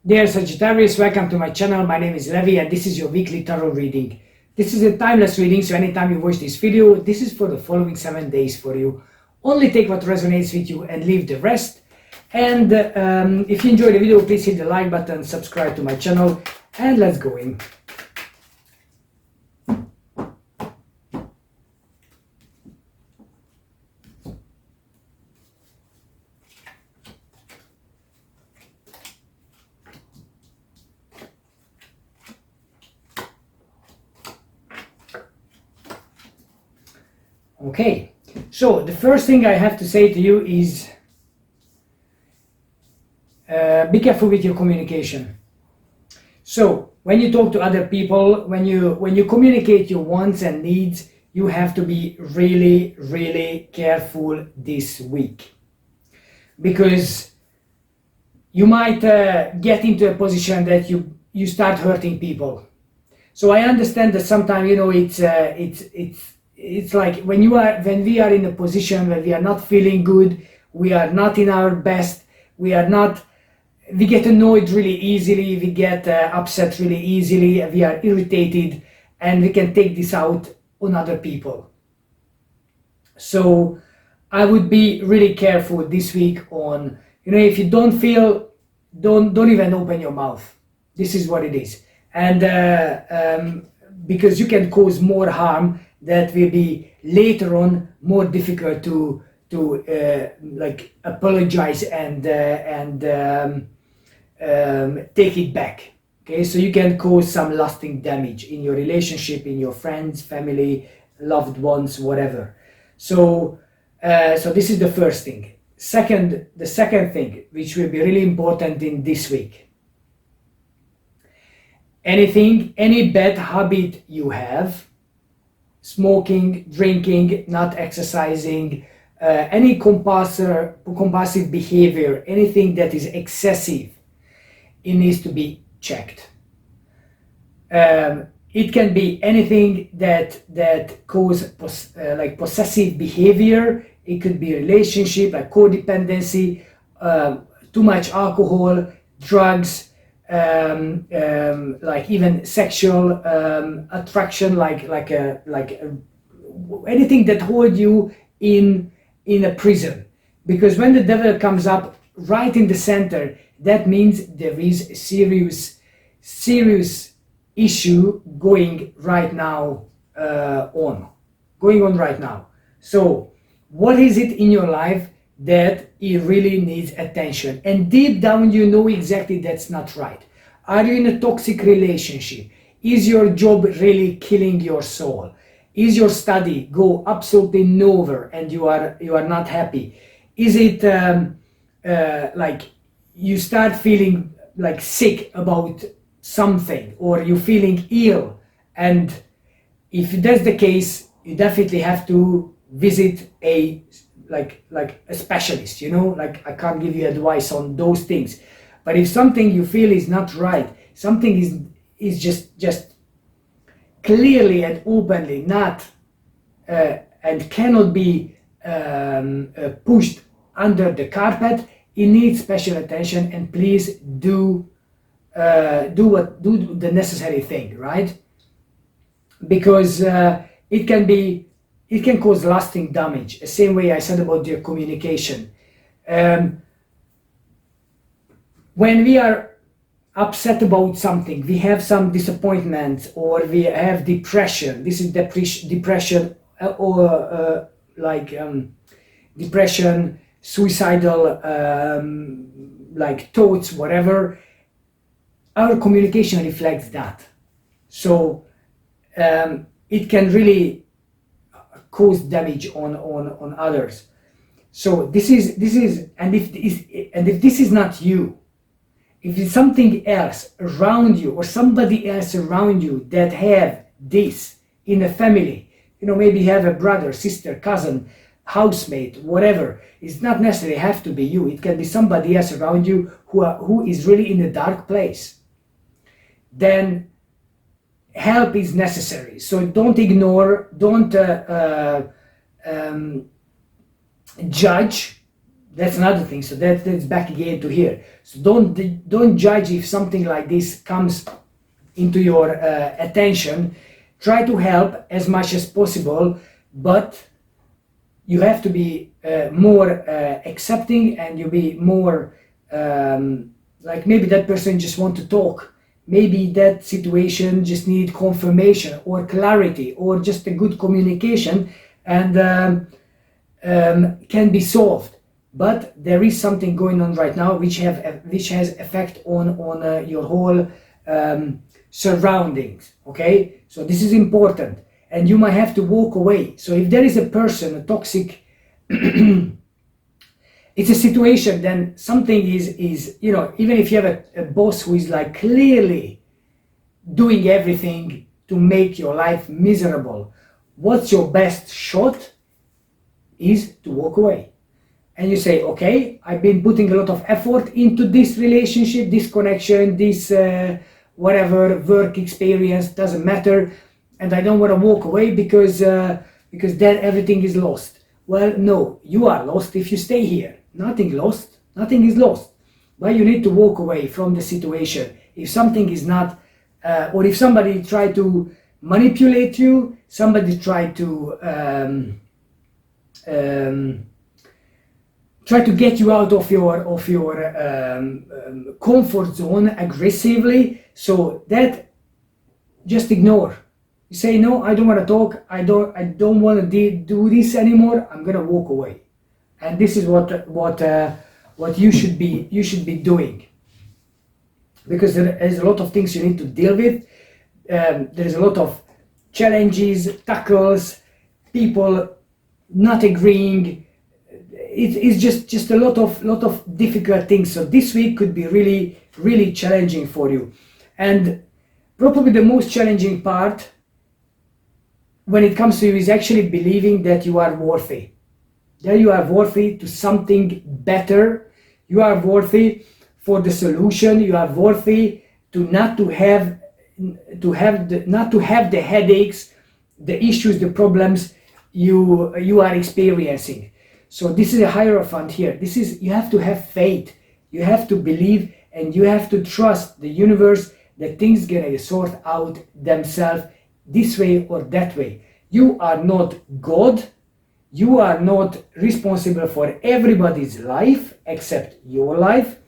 Dear Sagittarius, welcome to my channel. My name is Levi and this is your weekly tarot reading. This is a timeless reading, so anytime you watch this video, this is for the following 7 days for you. Only take what resonates with you and leave the rest. And if you enjoyed the video, please hit the like button, subscribe to my channel, and let's go in. Okay, so the first thing I have to say to you is be careful with your communication. So when you talk to other people, when you communicate your wants and needs, you have to be really careful this week, because you might get into a position that you start hurting people. So I understand that sometimes, you know, it's like when we are in a position where we are not feeling good, we are not in our best, we get annoyed really easily, we get upset really easily, we are irritated, and we can take this out on other people. So I would be really careful this week on, you know, if you don't feel, don't even open your mouth. This is what it is. And because you can cause more harm that will be later on more difficult to like apologize and take it back. Okay, so you can cause some lasting damage in your relationship, in your friends, family, loved ones, whatever. So so this is the first thing. The second thing, which will be really important in this week: any bad habit you have, smoking, drinking, not exercising, any compulsive behavior, anything that is excessive, it needs to be checked. It can be anything that causes like possessive behavior. It could be relationship, like codependency, too much alcohol, drugs, like even sexual attraction, like anything that holds you in a prison. Because when the devil comes up right in the center, that means there is a serious issue going on right now. So what is it in your life that it really needs attention? And deep down you know exactly that's not right. Are you in a toxic relationship? Is your job really killing your soul? Is your study go absolutely nowhere and you are not happy? Is it like you start feeling like sick about something, or you feeling ill? And if that's the case, you definitely have to visit a specialist. You know, like I can't give you advice on those things, but if something you feel is not right, something is just clearly and openly not and cannot be pushed under the carpet, it needs special attention. And please do the necessary thing, right? Because it can cause lasting damage. The same way I said about your communication. When we are upset about something, we have some disappointment, or we have depression. This is depression, or depression, suicidal like thoughts, whatever. Our communication reflects that. So it can really cause damage on others. So this is and if this is not you, if it's something else around you or somebody else around you that have this in a family, you know, maybe you have a brother, sister, cousin, housemate, whatever, it's not necessarily have to be you. It can be somebody else around you who is really in a dark place. Then help is necessary. So don't ignore, don't judge. That's another thing. So that's back again to here. So don't judge if something like this comes into your attention. Try to help as much as possible, but you have to be more accepting, and you be more like, maybe that person just want to talk. Maybe that situation just need confirmation or clarity or just a good communication, and can be solved. But there is something going on right now which has effect on your whole surroundings. Okay, so this is important, and you might have to walk away. So if there is a person, a toxic it's a situation, then something is you know, even if you have a boss who is like clearly doing everything to make your life miserable, what's your best shot is to walk away. And you say, okay, I've been putting a lot of effort into this relationship, this connection, this whatever work experience, doesn't matter, and I don't want to walk away because then everything is lost. Well, no, you are lost if you stay here. Nothing lost, nothing is lost. But you need to walk away from the situation. If something is not, or if somebody tried to manipulate you, somebody tried to try to get you out of your comfort zone aggressively, so that just ignore. You say, no, I don't want to talk, I don't want to do this anymore, I'm gonna walk away. And this is what you should be doing, because there is a lot of things you need to deal with. There's a lot of challenges, tackles, people not agreeing. It's just a lot of difficult things. So this week could be really challenging for you. And probably the most challenging part when it comes to you is actually believing that you are worthy. That you are worthy to something better. You are worthy for the solution. You are worthy to not to have the headaches, the issues, the problems you are experiencing. So this is a hierophant here. This is, you have to have faith. You have to believe, and you have to trust the universe that things gonna sort out themselves this way or that way. You are not God. You are not responsible for everybody's life except your life.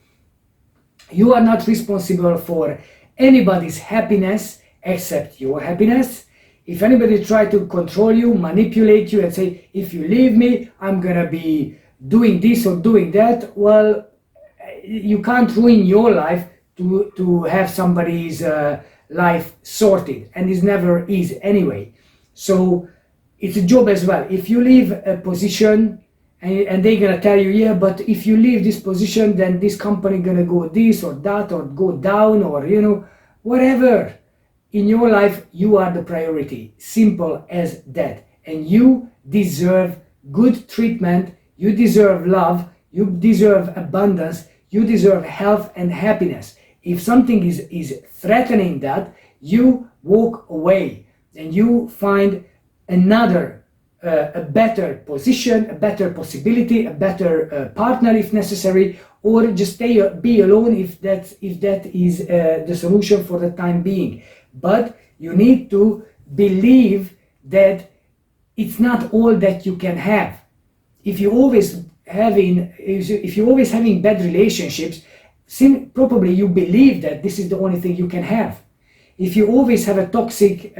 You are not responsible for anybody's happiness except your happiness. If anybody try to control you, manipulate you, and say, if you leave me, I'm gonna be doing this or doing that, well, you can't ruin your life to have somebody's life sorted, and it never is anyway. So it's a job as well. If you leave a position and they're gonna tell you, yeah, but if you leave this position, then this company gonna go this or that, or go down, or you know, whatever. In your life, you are the priority. Simple as that. And you deserve good treatment. You deserve love. You deserve abundance. You deserve health and happiness. If something is threatening that, you walk away and you find another, a better position, a better possibility, a better partner if necessary, or just be alone if that is the solution for the time being. But you need to believe that it's not all that you can have. If you're always having bad relationships, probably you believe that this is the only thing you can have. If you always have a toxic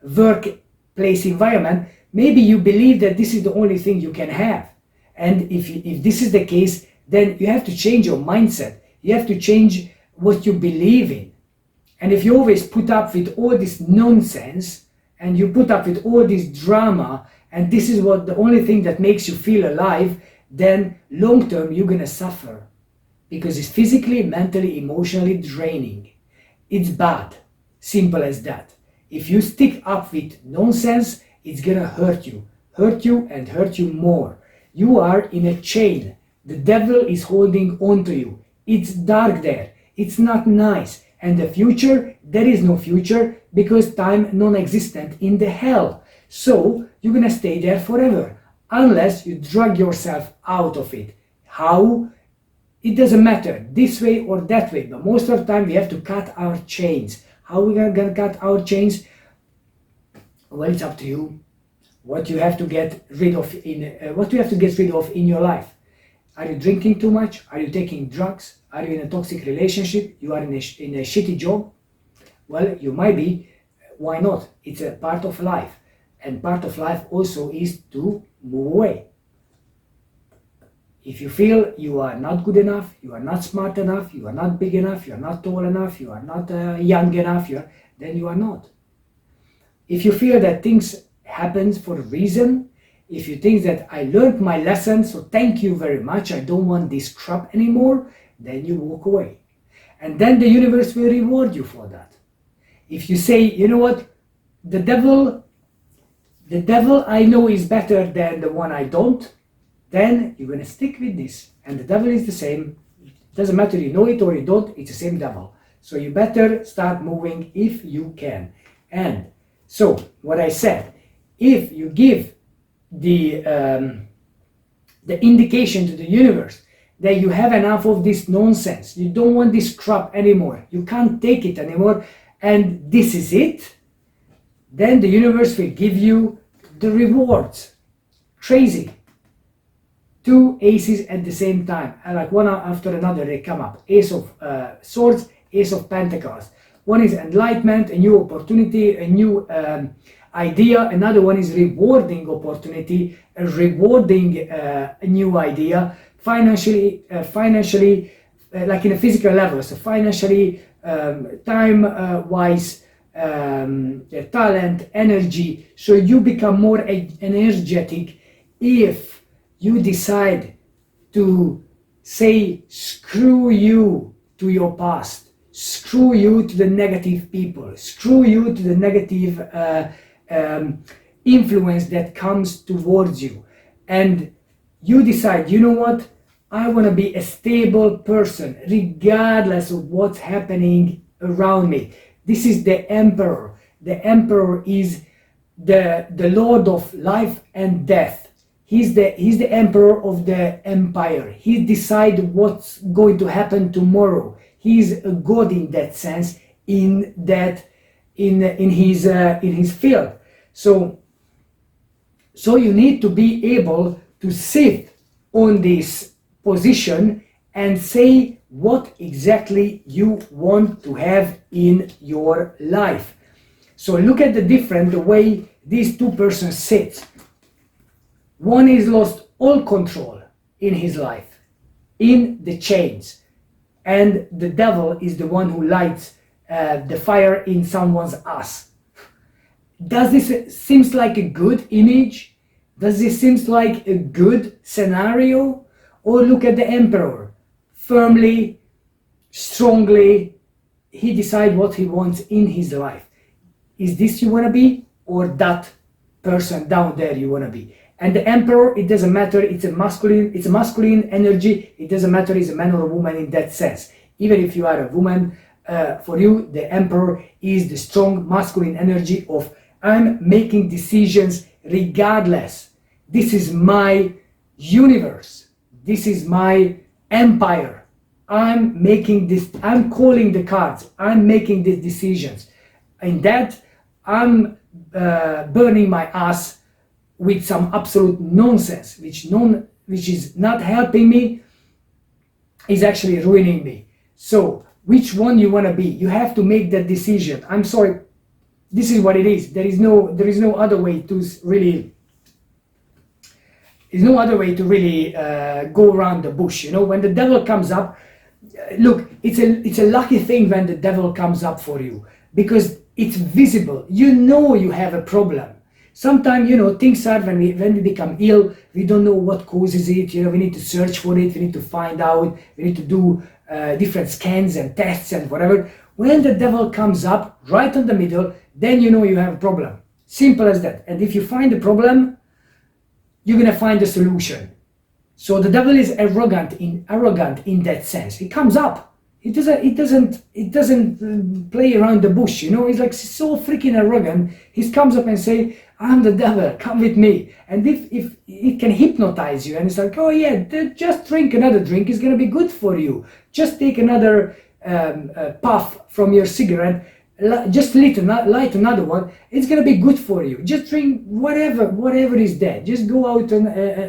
workplace environment, maybe you believe that this is the only thing you can have. And if this is the case, then you have to change your mindset. You have to change what you believe in. And if you always put up with all this nonsense, and you put up with all this drama, and this is what the only thing that makes you feel alive, then long term you're gonna suffer, because it's physically, mentally, emotionally draining. It's bad. Simple as that. If you stick up with nonsense, it's gonna hurt you and hurt you more. You are in a chain. The devil is holding on to you. It's dark there. It's not nice. And the future, there is no future, because time non-existent in the hell. So you're gonna stay there forever unless you drag yourself out of it. how. It doesn't matter this way or that way, but most of the time we have to cut our chains. How we gonna cut our chains? Well, it's up to you. What you have to get rid of in your life. Are you drinking too much? Are you taking drugs? Are you in a toxic relationship? You are in a shitty job? Well, you might be. Why not? It's a part of life, and part of life also is to move away. If you feel you are not good enough, you are not smart enough, you are not big enough, you are not tall enough, you are not young enough, then you are not. If you feel that things happen for a reason, if you think that I learned my lesson, so thank you very much, I don't want this crap anymore, then you walk away. And then the universe will reward you for that. If you say, you know what, the devil I know is better than the one I don't, then you're going to stick with this. And the devil is the same. It doesn't matter you know it or you don't, it's the same devil. So you better start moving if you can. And so what I said, if you give the indication to the universe that you have enough of this nonsense, you don't want this crap anymore, you can't take it anymore, and this is it, then the universe will give you the rewards. Crazy. 2 aces at the same time, and like one after another they come up. Ace of Swords, Ace of Pentacles. One is enlightenment, a new opportunity, a new idea. Another one is rewarding opportunity, a rewarding a new idea. Financially, like in a physical level, so financially, time-wise, talent, energy. So you become more energetic if you decide to say screw you to your past, screw you to the negative people, screw you to the negative influence that comes towards you, and you decide, you know what, I want to be a stable person regardless of what's happening around me. This is the emperor. The emperor is the lord of life and death. He's the emperor of the empire. He decides what's going to happen tomorrow. He's a god in that sense, in his field. So you need to be able to sit on this position and say what exactly you want to have in your life. So look at the way these two persons sit. One is lost all control in his life, in the chains, and the devil is the one who lights the fire in someone's ass. Does this seems like a good image? Does this seems like a good scenario? Or look at the emperor, firmly, strongly, he decides what he wants in his life. Is this you want to be, or that person down there you want to be? And the emperor, it doesn't matter, it's a masculine energy, it doesn't matter it's a man or a woman in that sense. Even if you are a woman, for you, the emperor is the strong masculine energy of I'm making decisions regardless. This is my universe. This is my empire. I'm making this, I'm calling the cards, I'm making these decisions. In that, I'm burning my ass with some absolute nonsense, which is not helping me, is actually ruining me. So, which one you want to be? You have to make that decision. I'm sorry, this is what it is. There is no other way to really. There's no other way to really go around the bush. You know, when the devil comes up, look, it's a lucky thing when the devil comes up for you, because it's visible. You know you have a problem. Sometimes, you know, things are when we become ill, we don't know what causes it. You know, we need to search for it. We need to find out. We need to do different scans and tests and whatever. When the devil comes up right in the middle, then you know you have a problem. Simple as that. And if you find the problem, you're gonna find a solution. So the devil is arrogant in that sense. He comes up. It doesn't play around the bush. You know, he's like so freaking arrogant. He comes up and say, I'm the devil, come with me. And if it can hypnotize you, and it's like, oh yeah, just drink another drink, is going to be good for you. Just take another puff from your cigarette, just light another one, it's going to be good for you. Just drink whatever is there. Just go out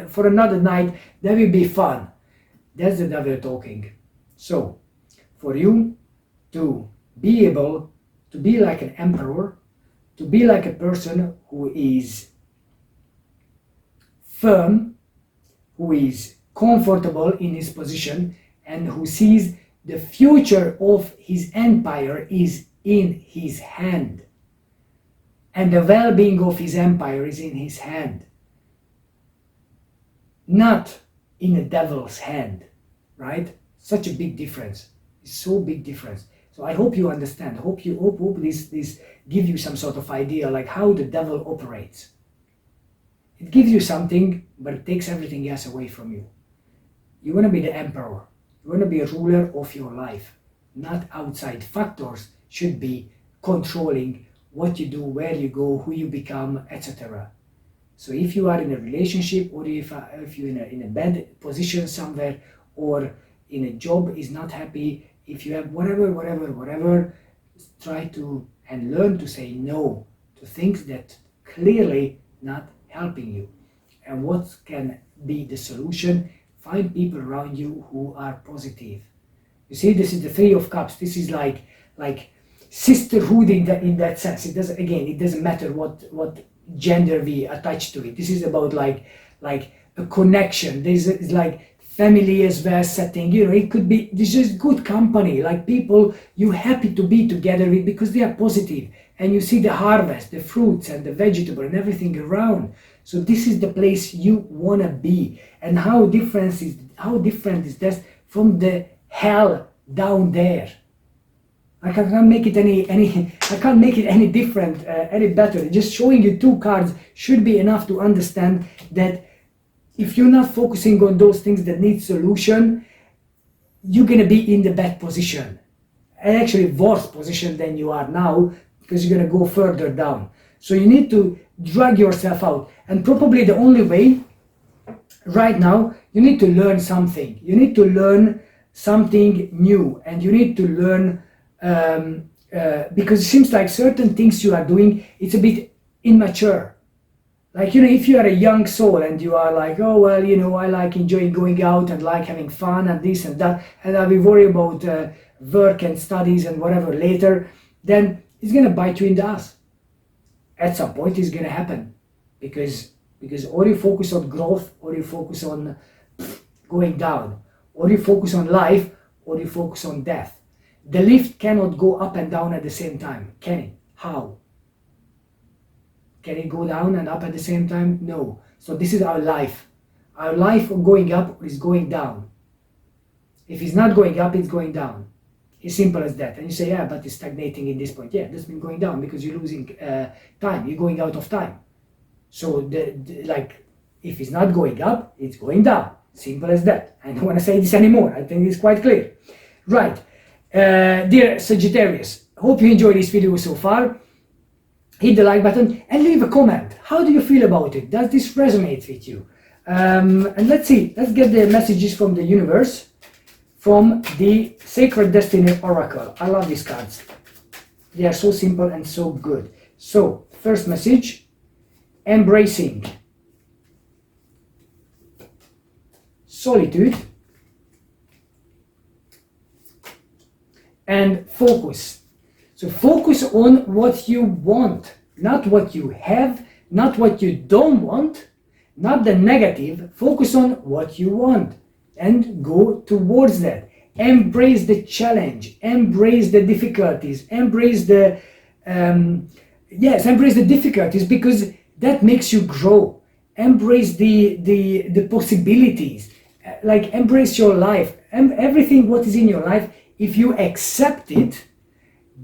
for another night, that will be fun. That's the devil talking. So, for you to be able to be like an emperor, to be like a person who is firm, who is comfortable in his position, and who sees the future of his empire is in his hand, and the well-being of his empire is in his hand, not in the devil's hand, right? Such a big difference. It's so big difference. So I hope you understand. Hope this give you some sort of idea like how the devil operates. It gives you something, but it takes everything else away from you. You want to be the emperor. You want to be a ruler of your life. Not outside factors should be controlling what you do, where you go, who you become, etc. So if you are in a relationship, or if you're in a bad position somewhere, or in a job is not happy, if you have whatever, try to and learn to say no to things that clearly not helping you. And what can be the solution? Find people around you who are positive. You see, this is the Three of Cups. This is like sisterhood in that sense. It doesn't matter what gender we attach to it. This is about like a connection. It's like family as well setting. It could be, this is good company, like people you happy to be together with because they are positive, and you see the harvest, the fruits and the vegetable and everything around. So this is the place you want to be. And how different is that from the hell down there? I can't make it any different, any better. Just showing you two cards should be enough to understand that if you're not focusing on those things that need solution, you're going to be in the bad position, and actually worse position than you are now, because you're going to go further down. So you need to drag yourself out, and probably the only way right now, you need to learn something. You need to learn something new, and you need to learn because it seems like certain things you are doing, it's a bit immature. Like, if you are a young soul and you are like, oh, well, I like enjoying going out and like having fun and this and that, and I will worry about work and studies and whatever later, then it's going to bite you in the ass. At some point it's going to happen, because or you focus on growth, or you focus on going down, or you focus on life, or you focus on death. The lift cannot go up and down at the same time, can it? How? Can it go down and up at the same time? No. So this is our life. Our life of going up is going down. If it's not going up, it's going down. It's simple as that. And you say, yeah, but it's stagnating in this point. Yeah, that's been going down because you're losing time. You're going out of time. So if it's not going up, it's going down. Simple as that. I don't want to say this anymore. I think it's quite clear. Right. Dear Sagittarius, hope you enjoyed this video so far. Hit the like button and leave a comment. How do you feel about it? Does this resonate with you? And let's see. Let's get the messages from the universe, from the Sacred Destiny Oracle. I love these cards. They are so simple and so good. So, first message, embracing solitude and focus. So focus on what you want, not what you have, not what you don't want, not the negative. Focus on what you want and go towards that. Embrace the challenge, embrace the difficulties, embrace the embrace the difficulties, because that makes you grow. Embrace the possibilities, like embrace your life and everything what is in your life. If you accept it,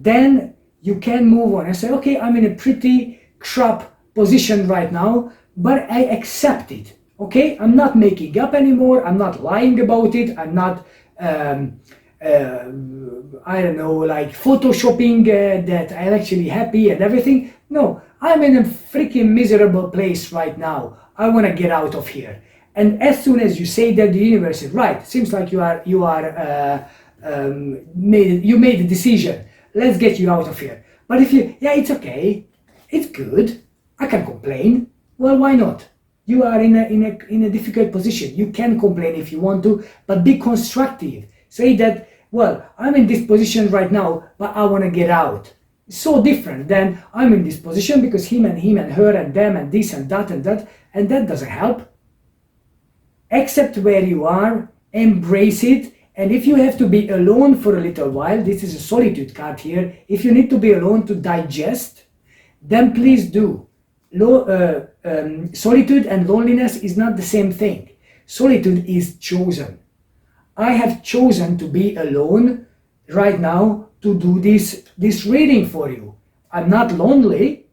then you can move on and say, okay, I'm in a pretty crap position right now, but I accept it. Okay, I'm not making up anymore, I'm not lying about it, I'm not I don't know, like photoshopping that I'm actually happy and everything. No, I'm in a freaking miserable place right now. I want to get out of here. And as soon as you say that, the universe is right. Seems like you made a decision. Let's get you out of here. But if you, yeah, it's okay, it's good, I can complain. Well, why not? You are in a difficult position. You can complain if you want to, but be constructive. Say that, well, I'm in this position right now, but I want to get out. It's so different than I'm in this position because him and her and them and this and that, and that doesn't help. Accept where you are, embrace it, and if you have to be alone for a little while, this is a solitude card here, if you need to be alone to digest, then please do. Solitude and loneliness is not the same thing. Solitude is chosen. I have chosen to be alone right now to do this reading for you. I'm not lonely.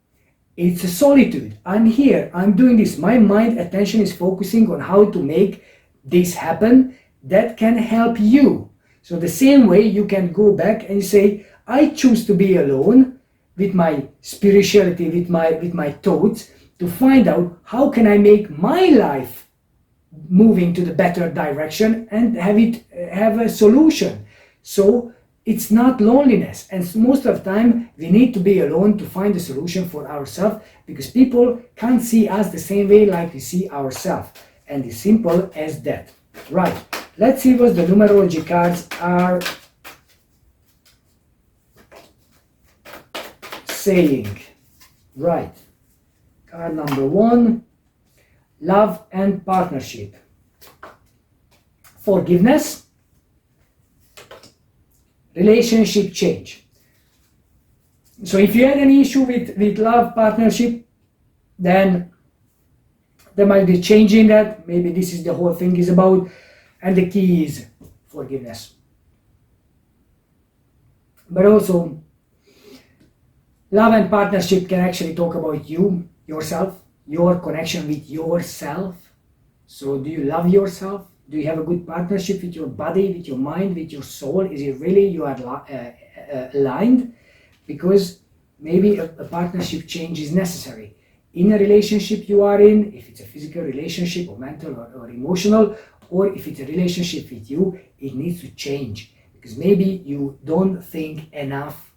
It's a solitude. I'm here. I'm doing this. My mind attention is focusing on how to make this happen. That can help you. So the same way you can go back and say, I choose to be alone with my spirituality, with my thoughts, to find out how can I make my life moving to the better direction and have a solution. So it's not loneliness, and most of the time we need to be alone to find a solution for ourselves, because people can't see us the same way like we see ourselves, and it's simple as that. Right, let's see what the numerology cards are saying. Right, card number 1, love and partnership, forgiveness, relationship change. So if you had any issue with love, partnership, then there might be change in that. Maybe this is the whole thing is about, and the key is forgiveness. But also, love and partnership can actually talk about you, yourself, your connection with yourself. So do you love yourself? Do you have a good partnership with your body, with your mind, with your soul? Is it really you are aligned? Because maybe a partnership change is necessary. In a relationship you are in, if it's a physical relationship or mental or emotional, or if it's a relationship with you, it needs to change. Because maybe you don't think enough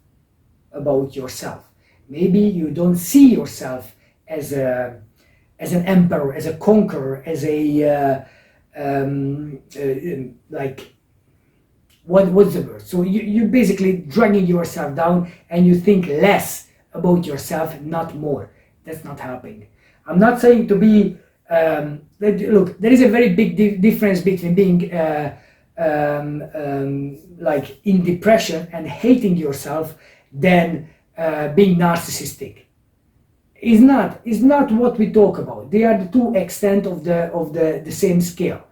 about yourself. Maybe you don't see yourself as an emperor, as a conqueror, as a like, what's the word? So you're basically dragging yourself down, and you think less about yourself, not more. That's not helping. I'm not saying to be look, there is a very big difference between being like in depression and hating yourself than being narcissistic. Is not what we talk about. They are the two extent of the same scale.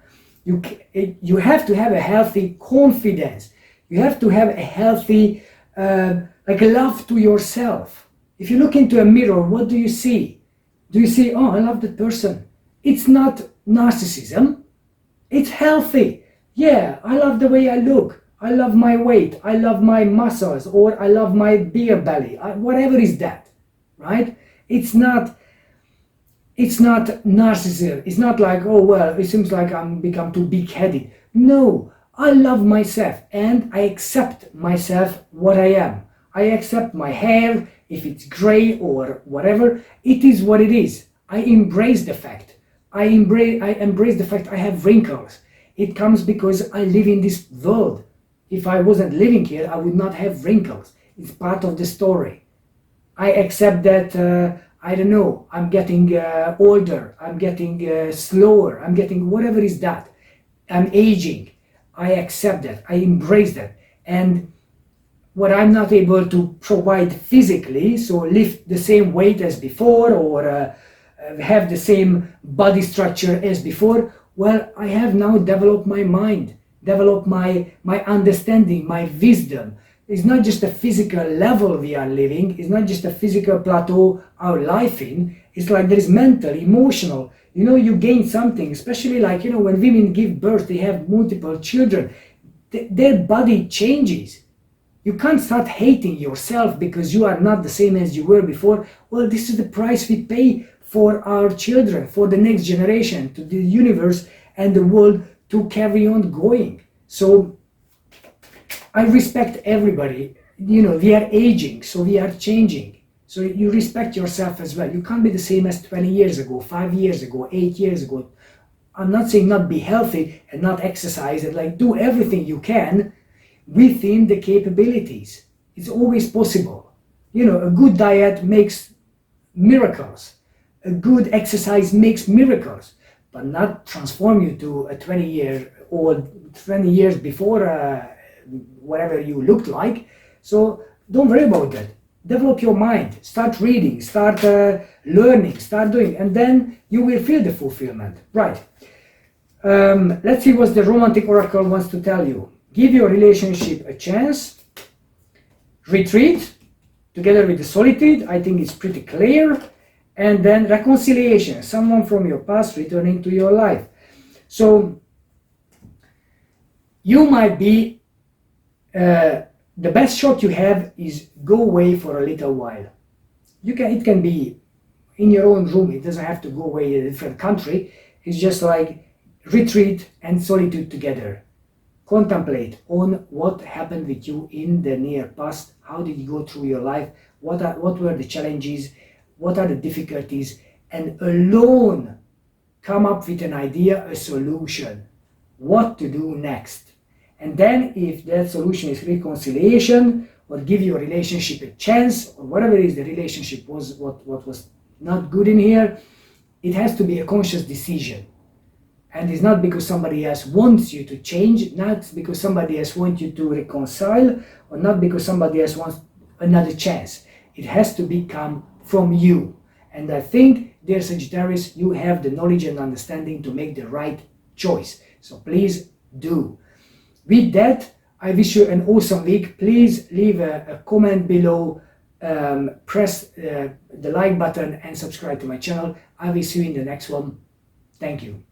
You have to have a healthy confidence. You have to have a healthy like a love to yourself. If you look into a mirror, what do you see? Do you see, oh, I love that person? It's not narcissism. It's healthy. Yeah, I love the way I look. I love my weight. I love my muscles, or I love my beer belly. Whatever is that, right? It's not narcissism. It's not like, oh, well, it seems like I'm become too big-headed. No, I love myself, and I accept myself what I am. I accept my hair, if it's gray or whatever, it is what it is. I embrace the fact. I embrace the fact I have wrinkles. It comes because I live in this world. If I wasn't living here, I would not have wrinkles. It's part of the story. I accept that, I don't know, I'm getting older, I'm getting slower, I'm getting whatever is that. I'm aging. I accept that. I embrace that. And what I'm not able to provide physically, so lift the same weight as before, or have the same body structure as before, well, I have now developed my mind, developed my understanding, my wisdom. It's not just a physical level we are living, it's not just a physical plateau our life in, it's like there is mental, emotional, you gain something, especially like, when women give birth, they have multiple children, their body changes. You can't start hating yourself because you are not the same as you were before. Well, this is the price we pay for our children, for the next generation, to the universe and the world to carry on going. So I respect everybody. You know, we are aging, so we are changing. So you respect yourself as well. You can't be the same as 20 years ago, 5 years ago, 8 years ago. I'm not saying not be healthy and not exercise and like do everything you can within the capabilities. It's always possible. You know, a good diet makes miracles. A good exercise makes miracles, but not transform you to a 20-year-old, 20 years before whatever you looked like. So don't worry about that. Develop your mind, start reading, start learning, start doing, and then you will feel the fulfillment. Right. Let's see what the romantic oracle wants to tell you. Give your relationship a chance. Retreat together with the solitude. I think it's pretty clear. And then reconciliation. Someone from your past returning to your life. So you might be the best shot you have is go away for a little while. It can be in your own room. It doesn't have to go away in a different country. It's just like retreat and solitude together. Contemplate on what happened with you in the near past. How did you go through your life? What were the challenges? What are the difficulties? And alone come up with an idea, a solution. What to do next? And then if that solution is reconciliation, or give your relationship a chance, or whatever it is the relationship was, what was not good in here, it has to be a conscious decision. And it's not because somebody else wants you to change, not because somebody else wants you to reconcile, or not because somebody else wants another chance. It has to become from you. And I think, dear Sagittarius, you have the knowledge and understanding to make the right choice. So please do. With that, I wish you an awesome week. Please leave a comment below, press the like button and subscribe to my channel. I will see you in the next one. Thank you.